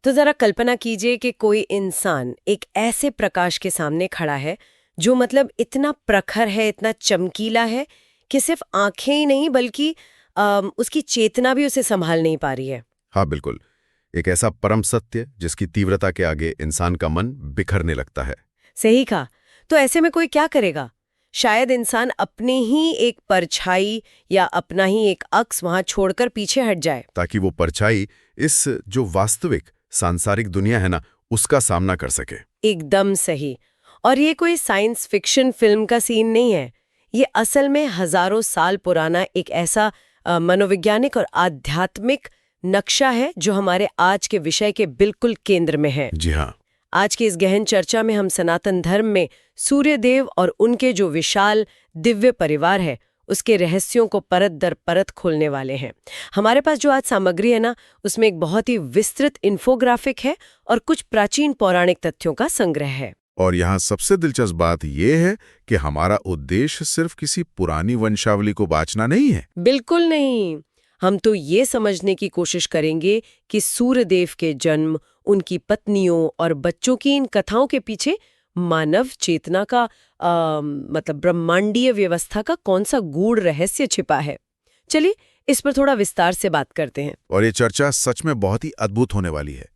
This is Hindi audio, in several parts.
तो जरा कल्पना कीजिए कि कोई इंसान एक ऐसे प्रकाश के सामने खड़ा है जो मतलब इतना प्रखर है, इतना चमकीला है कि सिर्फ आंखें ही नहीं बल्कि उसकी चेतना भी उसे संभाल नहीं पा रही है। हाँ बिल्कुल, एक ऐसा परम सत्य जिसकी तीव्रता के आगे इंसान का मन बिखरने लगता है। सही कहा। तो ऐसे में कोई क्या करेगा? शायद इंसान अपने ही एक परछाई या अपना ही एक अक्स वहां छोड़कर पीछे हट जाए, ताकि वो परछाई इस जो वास्तविक सांसारिक दुनिया है ना, उसका सामना कर सके। एकदम सही। और ये कोई साइंस फिक्शन फिल्म का सीन नहीं है। ये असल में हजारों साल पुराना एक ऐसा मनोवैज्ञानिक और आध्यात्मिक नक्शा है जो हमारे आज के विषय के बिल्कुल केंद्र में है। जी हाँ। आज की इस गहन चर्चा में हम सनातन धर्म में सूर्यदेव और उनके जो विशाल दिव्य परिवार है उसके रहस्यों को परत दर परत खोलने वाले हैं। हमारे पास जो आज सामग्री है ना, उसमें एक बहुत ही विस्तृत इन्फोग्राफिक है और कुछ प्राचीन पौराणिक तथ्यों का संग्रह है। और यहाँ सबसे दिलचस्प बात यह है कि हमारा उद्देश्य सिर्फ किसी पुरानी वंशावली को बाँचना नहीं है। बिल्कुल नहीं। हम तो ये समझने की कोशिश करेंगे कि सूर्यदेव के जन्म, उनकी पत्नियों और बच्चों की इन कथाओं के पीछे मानव चेतना का मतलब ब्रह्मांडीय व्यवस्था का कौन सा गूढ़ रहस्य छिपा है। चलिए इस पर थोड़ा विस्तार से बात करते हैं। और ये चर्चा सच में बहुत ही अद्भुत होने वाली है,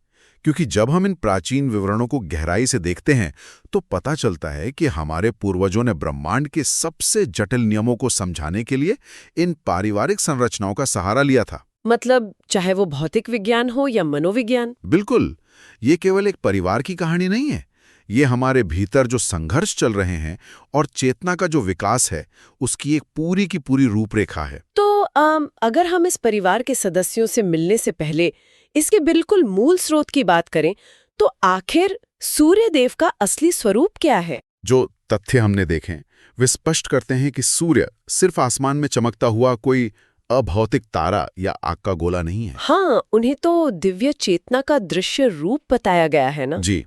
क्योंकि जब हम इन प्राचीन विवरणों को गहराई से देखते हैं तो पता चलता है कि हमारे पूर्वजों ने ब्रह्मांड के सबसे जटिल नियमों को समझाने के लिए इन पारिवारिक संरचनाओं का सहारा लिया था। मतलब चाहे वो भौतिक विज्ञान हो या मनोविज्ञान। बिल्कुल, ये केवल एक परिवार की कहानी नहीं है। ये हमारे भीतर जो संघर्ष चल रहे हैं और चेतना का जो विकास है उसकी एक पूरी की पूरी रूपरेखा है। तो अगर हम इस परिवार के सदस्यों से मिलने से पहले इसके बिल्कुल मूल स्रोत की बात करें तो आखिर सूर्यदेव का असली स्वरूप क्या है? जो तथ्य हमने देखे वे स्पष्ट करते हैं कि सूर्य सिर्फ आसमान में चमकता हुआ कोई अभौतिक तारा या आग का गोला नहीं है। हाँ, उन्हें तो दिव्य चेतना का दृश्य रूप बताया गया है ना। जी,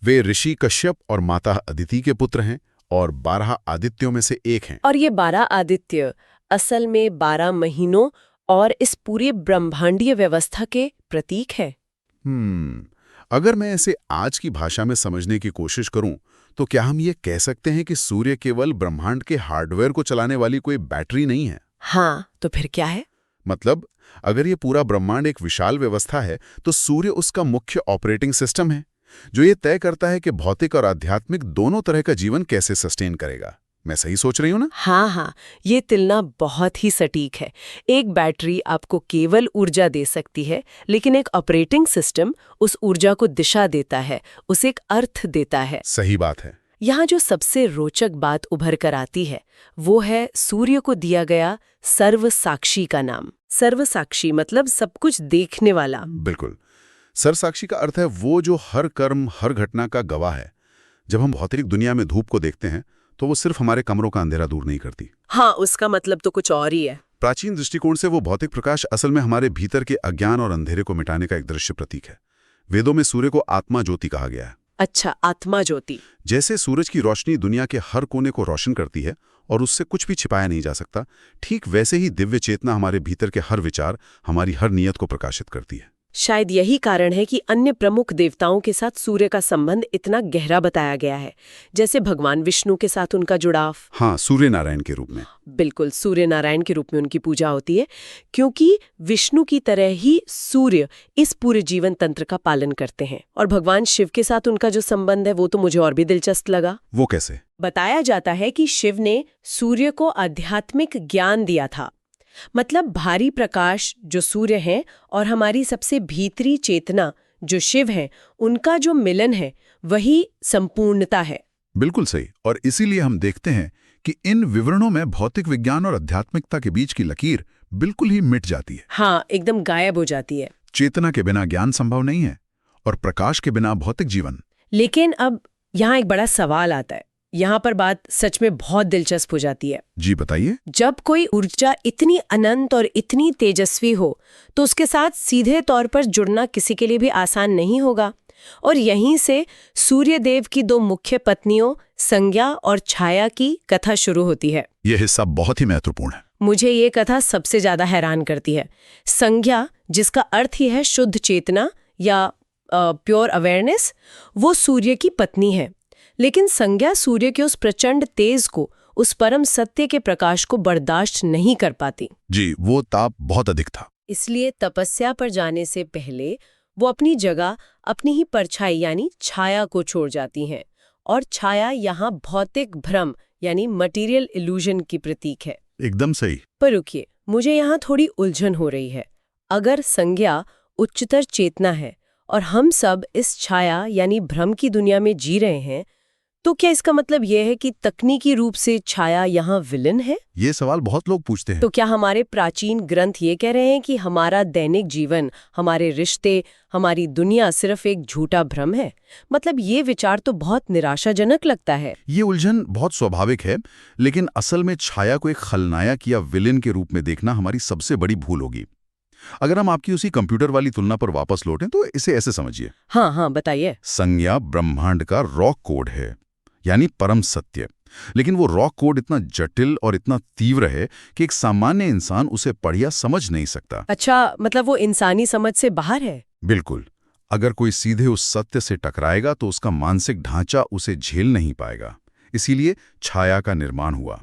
वे ऋषि कश्यप और माता अदिति के पुत्र हैं और 12 आदित्यों में से एक हैं। और ये 12 आदित्य असल में 12 महीनों और इस पूरे ब्रह्मांडीय व्यवस्था के प्रतीक है। अगर मैं इसे आज की भाषा में समझने की कोशिश करूं तो क्या हम ये कह सकते हैं कि सूर्य केवल ब्रह्मांड के हार्डवेयर को चलाने वाली कोई बैटरी नहीं है? हाँ, तो फिर क्या है? मतलब अगर ये पूरा ब्रह्मांड एक विशाल व्यवस्था है तो सूर्य उसका मुख्य ऑपरेटिंग सिस्टम है जो ये तय करता है कि भौतिक और आध्यात्मिक दोनों तरह का जीवन कैसे सस्टेन करेगा। मैं सही सोच रही हूँ ना? हाँ, ये तुलना बहुत ही सटीक है। एक बैटरी आपको केवल ऊर्जा दे सकती है, लेकिन एक ऑपरेटिंग सिस्टम उस ऊर्जा को दिशा देता है, उसे एक अर्थ देता है। सही बात है। यहाँ जो सबसे रोचक बात उभर कर आती है वो है सूर्य को दिया गया सर्वसाक्षी का नाम। सर्वसाक्षी मतलब सब कुछ देखने वाला। बिल्कुल, सर्वसाक्षी का अर्थ है वो जो हर कर्म हर घटना का गवाह है। जब हम भौतिक दुनिया में धूप को देखते हैं तो वो सिर्फ हमारे कमरों का अंधेरा दूर नहीं करती। हाँ, उसका मतलब तो कुछ और ही है। प्राचीन दृष्टिकोण से वो भौतिक प्रकाश असल में हमारे भीतर के अज्ञान और अंधेरे को मिटाने का एक दृश्य प्रतीक है। वेदों में सूर्य को आत्मा ज्योति कहा गया है। अच्छा, आत्मा ज्योति। जैसे सूरज की रोशनी दुनिया के हर कोने को रोशन करती है और उससे कुछ भी छिपाया नहीं जा सकता, ठीक वैसे ही दिव्य चेतना हमारे भीतर के हर विचार, हमारी हर नियत को प्रकाशित करती है। शायद यही कारण है कि अन्य प्रमुख देवताओं के साथ सूर्य का संबंध इतना गहरा बताया गया है, जैसे भगवान विष्णु के साथ उनका जुड़ाव। हाँ, सूर्य नारायण के रूप में। बिल्कुल, सूर्य नारायण के रूप में उनकी पूजा होती है, क्योंकि विष्णु की तरह ही सूर्य इस पूरे जीवन तंत्र का पालन करते हैं। और भगवान शिव के साथ उनका जो संबंध है वो तो मुझे और भी दिलचस्प लगा। वो कैसे? बताया जाता है कि शिव ने सूर्य को आध्यात्मिक ज्ञान दिया था। मतलब भारी प्रकाश जो सूर्य है और हमारी सबसे भीतरी चेतना जो शिव है, उनका जो मिलन है वही संपूर्णता है। बिल्कुल सही। और इसीलिए हम देखते हैं कि इन विवरणों में भौतिक विज्ञान और आध्यात्मिकता के बीच की लकीर बिल्कुल ही मिट जाती है। हाँ, एकदम गायब हो जाती है। चेतना के बिना ज्ञान संभव नहीं है और प्रकाश के बिना भौतिक जीवन। लेकिन अब यहाँ एक बड़ा सवाल आता है। यहाँ पर बात सच में बहुत दिलचस्प हो जाती है। जी बताइए। जब कोई ऊर्जा इतनी अनंत और इतनी तेजस्वी हो तो उसके साथ सीधे तौर पर जुड़ना किसी के लिए भी आसान नहीं होगा। और यहीं से सूर्यदेव की 2 मुख्य पत्नियों संज्ञा और छाया की कथा शुरू होती है। यह हिस्सा बहुत ही महत्वपूर्ण है। मुझे ये कथा सबसे ज्यादा हैरान करती है। संज्ञा, जिसका अर्थ ही है शुद्ध चेतना या प्योर अवेयरनेस, वो सूर्य की पत्नी है। लेकिन संज्ञा सूर्य के उस प्रचंड तेज को, उस परम सत्य के प्रकाश को बर्दाश्त नहीं कर पाती। जी, वो ताप बहुत अधिक था। इसलिए तपस्या पर जाने से पहले वो अपनी जगह, अपनी ही परछाई यानी छाया को छोड़ जाती हैं। और छाया यहाँ भौतिक भ्रम यानी मटेरियल इल्यूजन की प्रतीक है। एकदम सही। पर रुकिए, मुझे यहाँ थोड़ी उलझन हो रही है। अगर संज्ञा उच्चतर चेतना है और हम सब इस छाया यानी भ्रम की दुनिया में जी रहे हैं, तो क्या इसका मतलब यह है कि तकनीकी रूप से छाया यहाँ विलन है? ये सवाल बहुत लोग पूछते हैं। तो क्या हमारे प्राचीन ग्रंथ ये कह रहे हैं कि हमारा दैनिक जीवन, हमारे रिश्ते, हमारी दुनिया सिर्फ एक झूठा भ्रम है? मतलब ये विचार तो बहुत निराशाजनक लगता है। ये उलझन बहुत स्वाभाविक है, लेकिन असल में छाया को एक खलनायक या विलेन के रूप में देखना हमारी सबसे बड़ी भूल होगी। अगर हम आपकी उसी कंप्यूटर वाली तुलना पर वापस लौटें तो इसे ऐसे समझिए। हाँ, बताइए। संज्ञा ब्रह्मांड का रॉ कोड है, यानी परम सत्य। लेकिन वो रॉ कोड इतना जटिल और इतना तीव्र है कि एक सामान्य इंसान उसे पढ़ या समझ नहीं सकता। अच्छा, मतलब वो इंसानी समझ से बाहर है? बिल्कुल। अगर कोई सीधे उस सत्य से टकराएगा तो उसका मानसिक ढांचा उसे झेल नहीं पाएगा। इसीलिए छाया का निर्माण हुआ।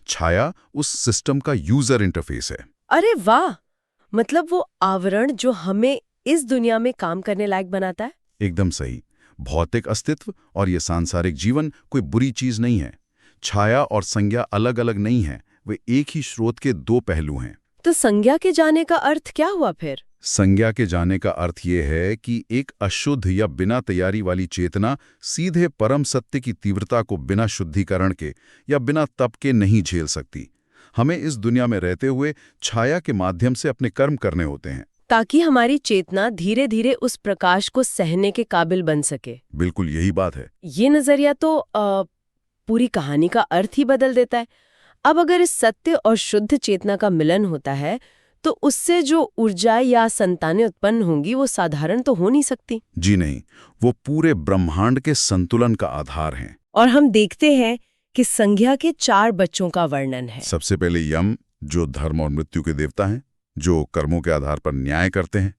छाया उस सिस्टम का यूजर इंटरफेस है। अरे वाह! मतलब वो आवरण जो हमें इस दुनिया में काम करने लायक बनाता है? एकदम सही। भौतिक अस्तित्व और ये सांसारिक जीवन कोई बुरी चीज नहीं है। छाया और संज्ञा अलग अलग नहीं है, वे एक ही स्रोत के दो पहलू हैं। तो संज्ञा के जाने का अर्थ क्या हुआ फिर? संज्ञा के जाने का अर्थ ये है कि एक अशुद्ध या बिना तैयारी वाली चेतना सीधे परम सत्य की तीव्रता को बिना शुद्धिकरण के या बिना तप के नहीं झेल सकती। हमें इस दुनिया में रहते हुए छाया के माध्यम से अपने कर्म करने होते हैं, ताकि हमारी चेतना धीरे धीरे उस प्रकाश को सहने के काबिल बन सके। बिल्कुल यही बात है। ये नजरिया तो पूरी कहानी का अर्थ ही बदल देता है। अब अगर इस सत्य और शुद्ध चेतना का मिलन होता है, तो उससे जो ऊर्जा या संतानें उत्पन्न होंगी वो साधारण तो हो नहीं सकती। जी नहीं, वो पूरे ब्रह्मांड के संतुलन का आधार हैं। और हम देखते हैं कि संज्ञा के 4 बच्चों का वर्णन है। सबसे पहले यम, जो धर्म और मृत्यु के देवता हैं, जो कर्मों के आधार पर न्याय करते हैं।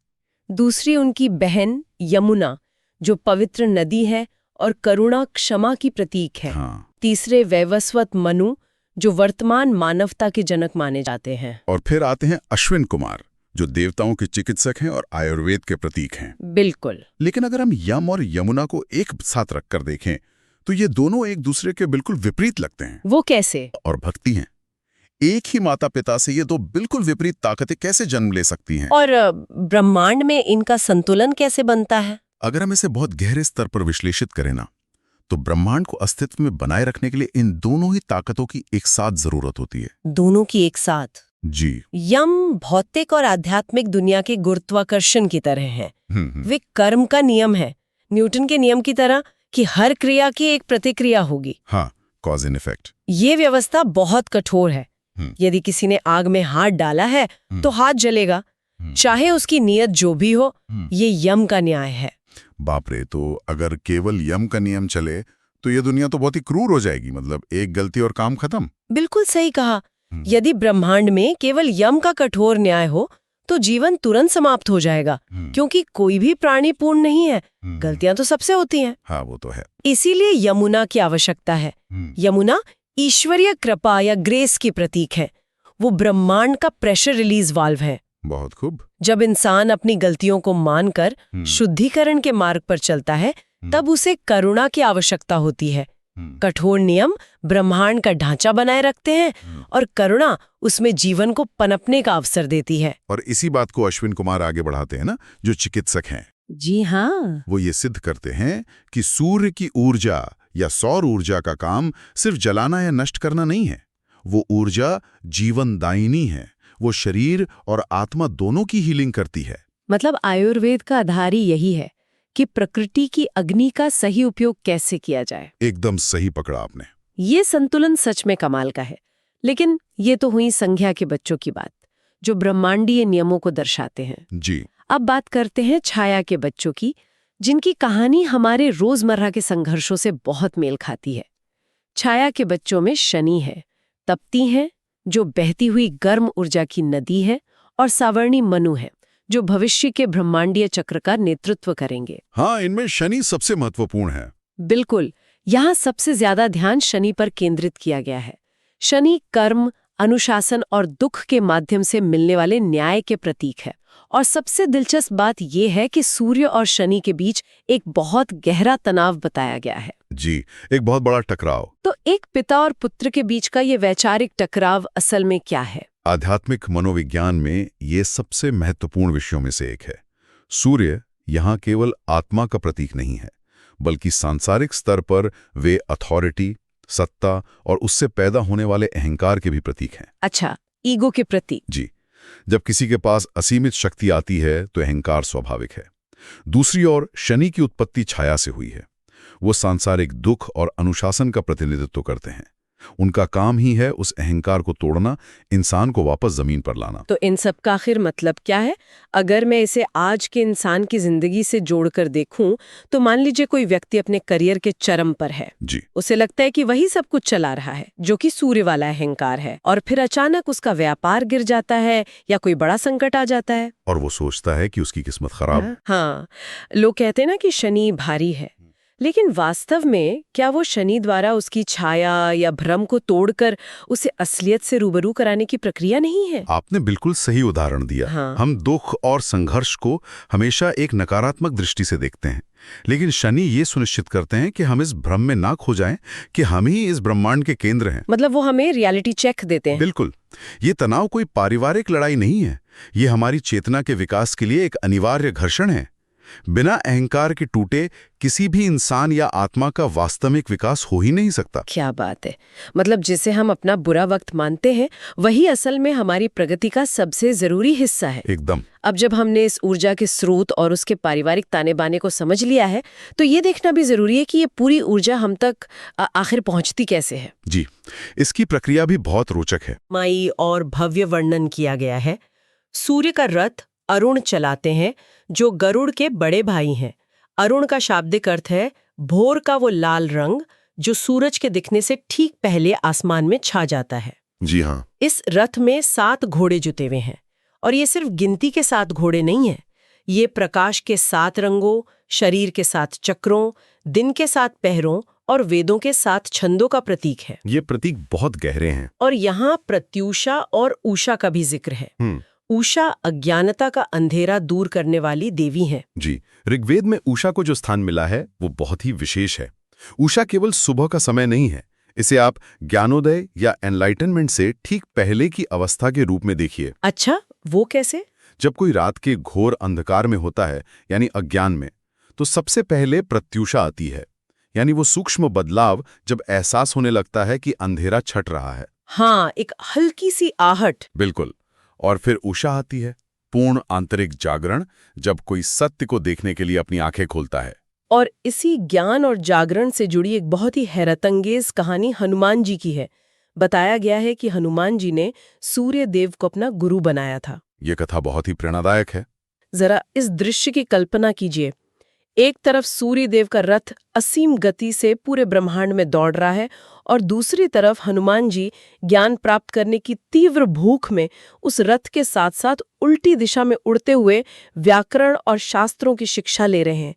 दूसरी उनकी बहन यमुना, जो पवित्र नदी है और करुणा क्षमा की प्रतीक है। हाँ। तीसरे वैवस्वत मनु, जो वर्तमान मानवता के जनक माने जाते हैं। और फिर आते हैं अश्विन कुमार, जो देवताओं के चिकित्सक हैं और आयुर्वेद के प्रतीक हैं। बिल्कुल। लेकिन अगर हम यम और यमुना को एक साथ रखकर देखें तो ये दोनों एक दूसरे के बिल्कुल विपरीत लगते हैं। वो कैसे? और भक्ति हैं। एक ही माता पिता से ये दो बिल्कुल विपरीत ताकतें कैसे जन्म ले सकती हैं? और ब्रह्मांड में इनका संतुलन कैसे बनता है? अगर हम इसे बहुत गहरे स्तर पर विश्लेषित करें ना, तो ब्रह्मांड को अस्तित्व में बनाए रखने के लिए इन दोनों ही ताकतों की एक साथ जरूरत होती है। दोनों की एक साथ? जी। यम भौतिक और आध्यात्मिक दुनिया के गुरुत्वाकर्षण की तरह है। वे कर्म का नियम है, न्यूटन के नियम की तरह कि हर क्रिया की एक प्रतिक्रिया होगी। हाँ, कॉज एंड इफेक्ट। ये व्यवस्था बहुत कठोर है। यदि किसी ने आग में हाथ डाला है तो हाथ जलेगा, चाहे उसकी नीयत जो भी हो। ये यम का न्याय है। बाप रे, तो अगर केवल यम का नियम चले तो ये दुनिया तो बहुत ही क्रूर हो जाएगी। मतलब एक गलती और काम खत्म। बिल्कुल सही कहा। यदि ब्रह्मांड में केवल यम का कठोर न्याय हो तो जीवन तुरंत समाप्त हो जाएगा, क्योंकि कोई भी प्राणी पूर्ण नहीं है। गलतियां तो सबसे होती हैं। हाँ, वो तो है। इसीलिए यमुना की आवश्यकता है। यमुना ईश्वरीय कृपा या ग्रेस की प्रतीक है। वो ब्रह्मांड का प्रेशर रिलीज वाल्व है। बहुत खूब। जब इंसान अपनी गलतियों को मानकर शुद्धिकरण के मार्ग पर चलता है, तब उसे करुणा की आवश्यकता होती है। कठोर नियम ब्रह्मांड का ढांचा बनाए रखते हैं और करुणा उसमें जीवन को पनपने का अवसर देती है। और इसी बात को अश्विन कुमार आगे बढ़ाते हैं ना, जो चिकित्सक हैं। जी हाँ। वो ये सिद्ध करते हैं कि सूर्य की ऊर्जा या सौर ऊर्जा का काम सिर्फ जलाना या नष्ट करना नहीं है। वो ऊर्जा जीवनदायिनी है। वो शरीर और आत्मा दोनों की हीलिंग करती है। मतलब आयुर्वेद का आधार ही यही है कि प्रकृति की अग्नि का सही उपयोग कैसे किया जाए। एकदम सही पकड़ा आपने। ये संतुलन सच में कमाल का है। लेकिन ये तो हुई संज्ञा के बच्चों की बात, जो ब्रह्मांडीय नियमों को दर्शाते हैं। जी। अब बात करते हैं छाया के बच्चों की, जिनकी कहानी हमारे रोजमर्रा के संघर्षों से बहुत मेल खाती है। छाया के बच्चों में शनि है, तप्ती है, जो बहती हुई गर्म ऊर्जा की नदी है, और सावर्णी मनु है, जो भविष्य के ब्रह्मांडीय चक्र का नेतृत्व करेंगे। हाँ, इनमें शनि सबसे महत्वपूर्ण है। बिल्कुल, यहाँ सबसे ज्यादा ध्यान शनि पर केंद्रित किया गया है। शनि कर्म, अनुशासन और दुख के माध्यम से मिलने वाले न्याय के प्रतीक है। और सबसे दिलचस्प बात यह है कि सूर्य और शनि के बीच एक बहुत गहरा तनाव बताया गया है। जी, एक बहुत बड़ा टकराव। तो एक पिता और पुत्र के बीच का ये वैचारिक टकराव असल में क्या है? आध्यात्मिक मनोविज्ञान में ये सबसे महत्वपूर्ण विषयों में से एक है। सूर्य यहाँ केवल आत्मा का प्रतीक नहीं है, बल्कि सांसारिक स्तर पर वे अथॉरिटी, सत्ता और उससे पैदा होने वाले अहंकार के भी प्रतीक हैं। अच्छा, ईगो के प्रतीक। जी, जब किसी के पास असीमित शक्ति आती है तो अहंकार स्वाभाविक है। दूसरी ओर शनि की उत्पत्ति छाया से हुई है। वो सांसारिक दुख और अनुशासन का प्रतिनिधित्व करते हैं। उनका काम ही है उस अहंकार को तोड़ना, इंसान को वापस जमीन पर लाना। तो इन सब का आखिर मतलब क्या है? अगर मैं इसे आज के इंसान की जिंदगी से जोड़कर देखूं, तो मान लीजिए कोई व्यक्ति अपने करियर के चरम पर है। जी, उसे लगता है कि वही सब कुछ चला रहा है, जो कि सूर्य वाला अहंकार है, और फिर अचानक उसका व्यापार गिर जाता है या कोई बड़ा संकट आ जाता है और वो सोचता है कि उसकी किस्मत खराब। हाँ, लोग कहते हैं ना कि शनि भारी है, लेकिन वास्तव में क्या वो शनि द्वारा उसकी छाया या भ्रम को तोड़कर उसे असलियत से रूबरू कराने की प्रक्रिया नहीं है? आपने बिल्कुल सही उदाहरण दिया। हाँ। हम दुख और संघर्ष को हमेशा एक नकारात्मक दृष्टि से देखते हैं, लेकिन शनि ये सुनिश्चित करते हैं कि हम इस भ्रम में ना खो जाएं कि हम ही इस ब्रह्मांड के केंद्र हैं। मतलब वो हमें रियलिटी चेक देते हैं। बिल्कुल। ये तनाव कोई पारिवारिक लड़ाई नहीं है, ये हमारी चेतना के विकास के लिए एक अनिवार्य घर्षण है। बिना अहंकार के टूटे किसी भी इंसान या आत्मा का वास्तविक विकास हो ही नहीं सकता। क्या बात है! मतलब जिसे हम अपना बुरा वक्त मानते हैं, वही असल में हमारी प्रगति का सबसे जरूरी हिस्सा है। एकदम। अब जब हमने इस ऊर्जा के स्रोत और उसके पारिवारिक ताने बाने को समझ लिया है, तो ये देखना भी जरूरी है कि ये पूरी ऊर्जा हम तक आखिर पहुंचती कैसे है। जी, इसकी प्रक्रिया भी बहुत रोचक है। माई और भव्य वर्णन किया गया है। सूर्य का रथ अरुण चलाते हैं, जो गरुड़ के बड़े भाई हैं। अरुण का शाब्दिक अर्थ है भोर का वो लाल रंग जो सूरज के दिखने से ठीक पहले आसमान में छा जाता है। जी हाँ। इस रथ में 7 घोड़े जुटे हुए हैं, और ये सिर्फ गिनती के 7 घोड़े नहीं हैं। ये प्रकाश के 7 रंगों, शरीर के 7 चक्रों, दिन के 7 पहरों और वेदों के 7 छंदों का प्रतीक है। ये प्रतीक बहुत गहरे हैं। और यहाँ प्रत्यूषा और उषा का भी जिक्र है। उषा अज्ञानता का अंधेरा दूर करने वाली देवी हैं। जी, ऋग्वेद में उषा को जो स्थान मिला है वो बहुत ही विशेष है। उषा केवल सुबह का समय नहीं है, इसे आप ज्ञानोदय या एनलाइटनमेंट से ठीक पहले की अवस्था के रूप में देखिए। अच्छा, वो कैसे? जब कोई रात के घोर अंधकार में होता है, यानी अज्ञान में, तो सबसे पहले प्रत्यूषा आती है, यानी वो सूक्ष्म बदलाव जब एहसास होने लगता है कि अंधेरा छट रहा है। हाँ, एक हल्की सी आहट। बिल्कुल। और फिर उषा आती है, पूर्ण आंतरिक जागरण, जब कोई सत्य को देखने के लिए अपनी आंखें खोलता है। और इसी ज्ञान और जागरण से जुड़ी एक बहुत ही हैरतअंगेज कहानी हनुमान जी की है। बताया गया है कि हनुमान जी ने सूर्य देव को अपना गुरु बनाया था। ये कथा बहुत ही प्रेरणादायक है। जरा इस दृश्य की कल्पना कीजिए। एक तरफ सूर्य देव का रथ असीम गति से पूरे ब्रह्मांड में दौड़ रहा है, और दूसरी तरफ हनुमान जी ज्ञान प्राप्त करने की तीव्र भूख में उस रथ के साथ साथ उल्टी दिशा में उड़ते हुए व्याकरण और शास्त्रों की शिक्षा ले रहे हैं।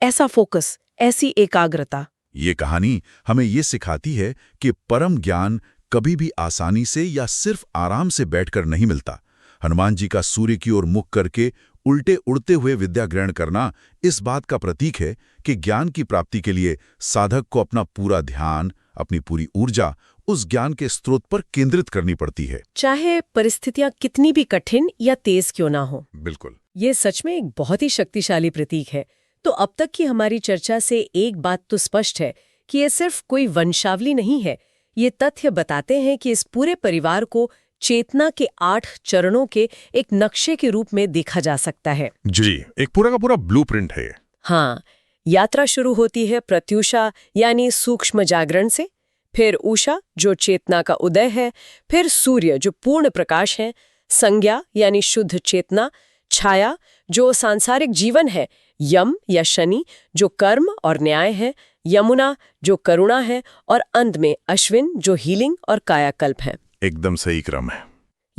ऐसा फोकस, ऐसी एकाग्रता। ये कहानी हमें ये सिखाती है कि परम ज्ञान कभी भी आसानी से या सिर्फ आराम से बैठकर नहीं मिलता। हनुमान जी का सूर्य की ओर मुख करके उल्टे उड़ते हुए विद्या ग्रहण करना इस बात का प्रतीक है कि ज्ञान की प्राप्ति के लिए साधक को अपना पूरा ध्यान, अपनी पूरी ऊर्जा उस ज्ञान के स्रोत पर केंद्रित करनी पड़ती है, चाहे परिस्थितियां कितनी भी कठिन या तेज क्यों ना हो। बिल्कुल। ये सच में एक बहुत ही शक्तिशाली प्रतीक है। तो अब तक की हमारी चर्चा से एक बात तो स्पष्ट है कि ये सिर्फ कोई वंशावली नहीं है। ये तथ्य बताते हैं कि इस पूरे परिवार को चेतना के 8 चरणों के एक नक्शे के रूप में देखा जा सकता है। जी, एक पूरा का पूरा ब्लूप्रिंट है। हाँ, यात्रा शुरू होती है प्रत्यूषा यानी सूक्ष्म जागरण से, फिर उषा जो चेतना का उदय है, फिर सूर्य जो पूर्ण प्रकाश है, संज्ञा यानी शुद्ध चेतना, छाया जो सांसारिक जीवन है, यम या शनि जो कर्म और न्याय है, यमुना जो करुणा है, और अंत में अश्विन जो हीलिंग और कायाकल्प है। एकदम सही क्रम है।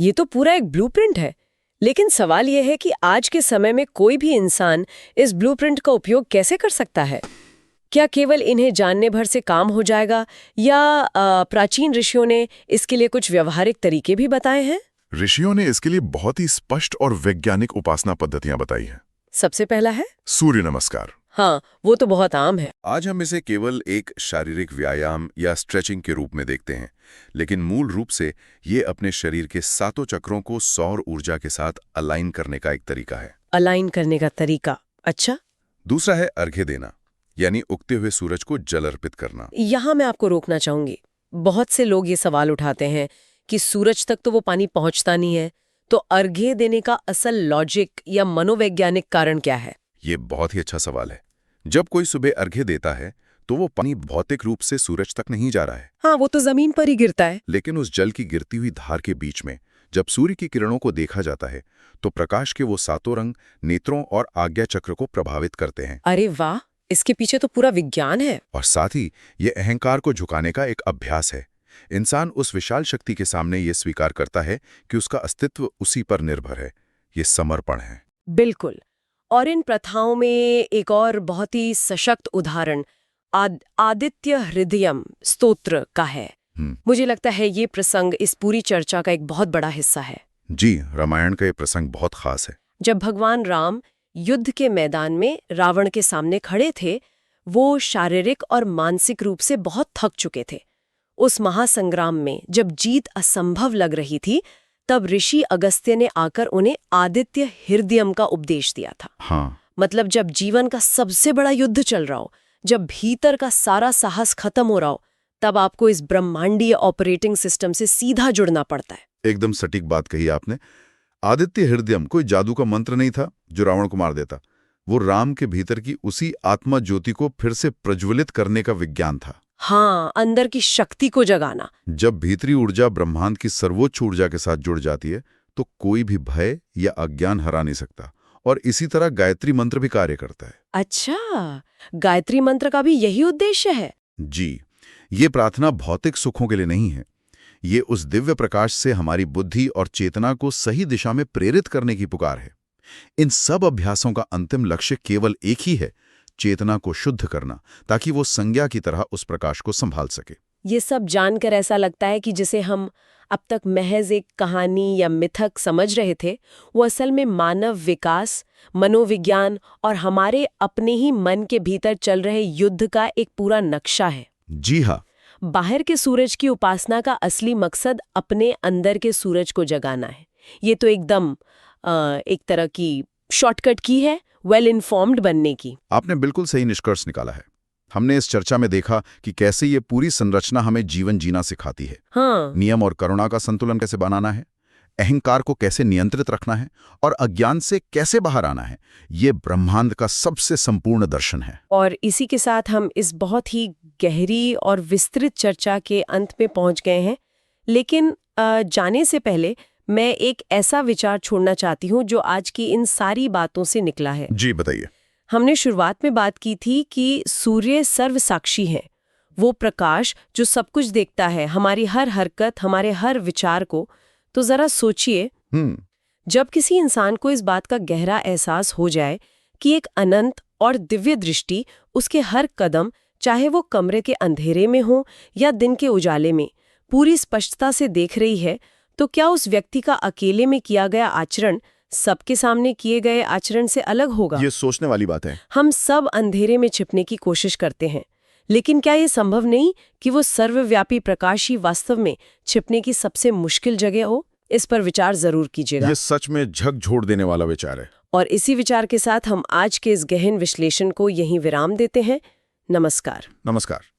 ये तो पूरा एक ब्लूप्रिंट है। लेकिन सवाल यह है कि आज के समय में कोई भी इंसान इस ब्लूप्रिंट का उपयोग कैसे कर सकता है? क्या केवल इन्हें जानने भर से काम हो जाएगा या प्राचीन ऋषियों ने इसके लिए कुछ व्यवहारिक तरीके भी बताए हैं? ऋषियों ने इसके लिए बहुत ही स्पष्ट और वैज्ञानिक उपासना पद्धतियां बताई हैं। सबसे पहला है सूर्य नमस्कार। हाँ, वो तो बहुत आम है। आज हम इसे केवल एक शारीरिक व्यायाम या स्ट्रेचिंग के रूप में देखते हैं, लेकिन मूल रूप से ये अपने शरीर के 7 चक्रों को सौर ऊर्जा के साथ अलाइन करने का एक तरीका है। अलाइन करने का तरीका, अच्छा। दूसरा है अर्घ्य देना, यानी उगते हुए सूरज को जल अर्पित करना। यहाँ मैं आपको रोकना चाहूंगी। बहुत से लोग ये सवाल उठाते हैं कि सूरज तक तो वो पानी पहुंचता नहीं है, तो अर्घ्य देने का असल लॉजिक या मनोवैज्ञानिक कारण क्या है? ये बहुत ही अच्छा सवाल है। जब कोई सुबह अर्घ्य देता है तो वो पानी भौतिक रूप से सूरज तक नहीं जा रहा है। हाँ, वो तो जमीन पर ही गिरता है। लेकिन उस जल की गिरती हुई धार के बीच में जब सूर्य की किरणों को देखा जाता है तो प्रकाश के वो 7 रंग नेत्रों और आज्ञा चक्र को प्रभावित करते हैं। अरे वाह, इसके पीछे तो पूरा विज्ञान है। और साथ ही ये अहंकार को झुकाने का एक अभ्यास है। इंसान उस विशाल शक्ति के सामने ये स्वीकार करता है कि उसका अस्तित्व उसी पर निर्भर है। ये समर्पण है। बिल्कुल। और इन प्रथाओं में एक और बहुत ही सशक्त उदाहरण आदित्य हृदयम स्तोत्र का है। मुझे लगता है ये प्रसंग इस पूरी चर्चा का एक बहुत बड़ा हिस्सा है। जी, रामायण का ये प्रसंग बहुत खास है। जब भगवान राम युद्ध के मैदान में रावण के सामने खड़े थे, वो शारीरिक और मानसिक रूप से बहुत थक चुके थे। उस महासंग्राम में जब जीत असंभव लग रही थी, तब ऋषि अगस्त्य ने आकर उन्हें आदित्य हृदयम का उपदेश दिया था। हाँ। मतलब जब जीवन का सबसे बड़ा युद्ध चल रहा हो, जब भीतर का सारा साहस खत्म हो रहा हो, तब आपको इस ब्रह्मांडीय ऑपरेटिंग सिस्टम से सीधा जुड़ना पड़ता है। एकदम सटीक बात कही आपने। आदित्य हृदयम कोई जादू का मंत्र नहीं था जो रावण को मार देता। वो राम के भीतर की उसी आत्मा ज्योति को फिर से प्रज्वलित करने का विज्ञान था। हाँ, अंदर की शक्ति को जगाना। जब भीतरी ऊर्जा ब्रह्मांड की सर्वोच्च ऊर्जा के साथ जुड़ जाती है तो कोई भी भय या अज्ञान हरा नहीं सकता। और इसी तरह गायत्री मंत्र भी कार्य करता है। अच्छा, गायत्री मंत्र का भी यही उद्देश्य है? जी, ये प्रार्थना भौतिक सुखों के लिए नहीं है। ये उस दिव्य प्रकाश से हमारी बुद्धि और चेतना को सही दिशा में प्रेरित करने की पुकार है। इन सब अभ्यासों का अंतिम लक्ष्य केवल एक ही है, चेतना को शुद्ध करना, ताकि वो संज्ञा की तरह उस प्रकाश को संभाल सके। ये सब जानकर ऐसा लगता है कि जिसे हम अब तक महज एक कहानी या मिथक समझ रहे थे, वो असल में मानव विकास, मनोविज्ञान और हमारे अपने ही मन के भीतर चल रहे युद्ध का एक पूरा नक्शा है। जी हाँ। बाहर के सूरज की उपासना का असली मकसद अपने अंदर के सूरज को जगाना है। ये तो एकदम एक तरह की शॉर्टकट की है वेल इन्फॉर्म्ड बनने की। आपने बिल्कुल सही निष्कर्ष निकाला है। हमने इस चर्चा में देखा कि कैसे ये पूरी संरचना हमें जीवन जीना सिखाती है। हाँ। नियम और करुणा का संतुलन कैसे बनाना है, अहंकार को कैसे नियंत्रित रखना है और अज्ञान से कैसे बाहर आना है। ये ब्रह्मांड का सबसे संपूर्ण दर्शन है। और इसी के साथ हम इस बहुत ही गहरी और विस्तृत चर्चा के अंत में पहुंच गए हैं। लेकिन जाने से पहले मैं एक ऐसा विचार छोड़ना चाहती हूँ जो आज की इन सारी बातों से निकला है। जी बताइए। हमने शुरुआत में बात की थी कि सूर्य सर्वसाक्षी है, वो प्रकाश जो सब कुछ देखता है, हमारी हर हरकत, हमारे हर विचार को। तो जरा सोचिए, जब किसी इंसान को इस बात का गहरा एहसास हो जाए कि एक अनंत और दिव्य दृष्टि उसके हर कदम, चाहे वो कमरे के अंधेरे में हो या दिन के उजाले में, पूरी स्पष्टता से देख रही है, तो क्या उस व्यक्ति का अकेले में किया गया आचरण सबके सामने किए गए आचरण से अलग होगा? ये सोचने वाली बात है। हम सब अंधेरे में छिपने की कोशिश करते हैं, लेकिन क्या ये संभव नहीं कि वो सर्वव्यापी प्रकाश ही वास्तव में छिपने की सबसे मुश्किल जगह हो? इस पर विचार जरूर कीजिएगा। ये सच में झकझोर देने वाला विचार है। और इसी विचार के साथ हम आज के इस गहन विश्लेषण को यहीं विराम देते हैं। नमस्कार। नमस्कार।